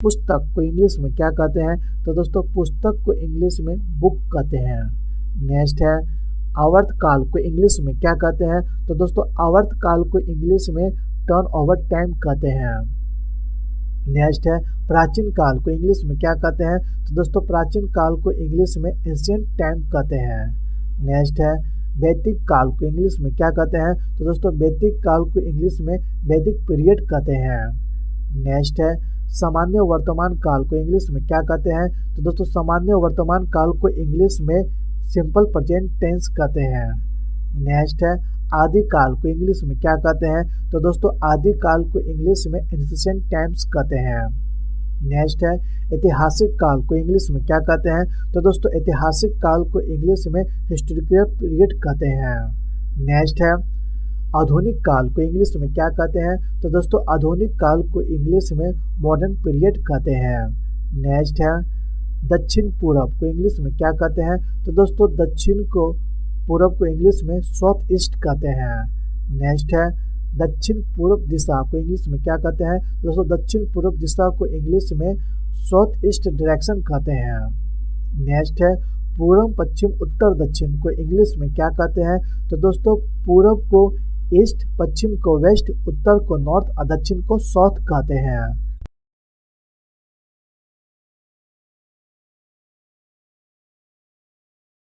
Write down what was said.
पुस्तक को इंग्लिश में क्या कहते हैं? तो दोस्तों पुस्तक को इंग्लिश में बुक कहते हैं। नेक्स्ट है आवर्तकाल को इंग्लिश में क्या कहते हैं? तो दोस्तों आवर्तकाल को इंग्लिश में टर्न ओवर टाइम कहते हैं। नेक्स्ट है प्राचीन काल को इंग्लिश में क्या कहते हैं? तो दोस्तों प्राचीन काल को इंग्लिश में एंशिएंट टाइम कहते हैं। नेक्स्ट है वैदिक काल को इंग्लिश में क्या कहते हैं? तो दोस्तों वैदिक काल को इंग्लिश में वैदिक पीरियड कहते हैं। नेक्स्ट है सामान्य वर्तमान काल को इंग्लिश में क्या कहते हैं? तो दोस्तों सामान्य वर्तमान काल को इंग्लिश में सिंपल प्रेजेंट टेंस कहते हैं। नेक्स्ट है आदि काल को इंग्लिश में क्या कहते हैं? तो दोस्तों आदि काल को इंग्लिश में एंशिएंट टाइम्स कहते हैं। नेक्स्ट है ऐतिहासिक काल को इंग्लिश में क्या कहते हैं? तो दोस्तों ऐतिहासिक काल को इंग्लिश में हिस्टोरिकल पीरियड कहते हैं। नेक्स्ट है आधुनिक काल को इंग्लिश में क्या कहते हैं? तो दोस्तों आधुनिक काल को इंग्लिश में मॉडर्न पीरियड कहते हैं। नेक्स्ट है दक्षिण पूर्व को इंग्लिश में क्या कहते हैं? तो दोस्तों दक्षिण को पूर्व को इंग्लिश में साउथ ईस्ट कहते हैं। नेक्स्ट है दक्षिण पूर्व दिशा को इंग्लिश में क्या कहते हैं? दोस्तों दक्षिण पूर्व दिशा को इंग्लिश में साउथ ईस्ट डायरेक्शन कहते हैं। नेक्स्ट है पूर्व पश्चिम उत्तर दक्षिण को इंग्लिश में क्या कहते हैं? तो दोस्तों पूर्व को ईस्ट, पश्चिम को वेस्ट, उत्तर को नॉर्थ और दक्षिण को साउथ कहते हैं।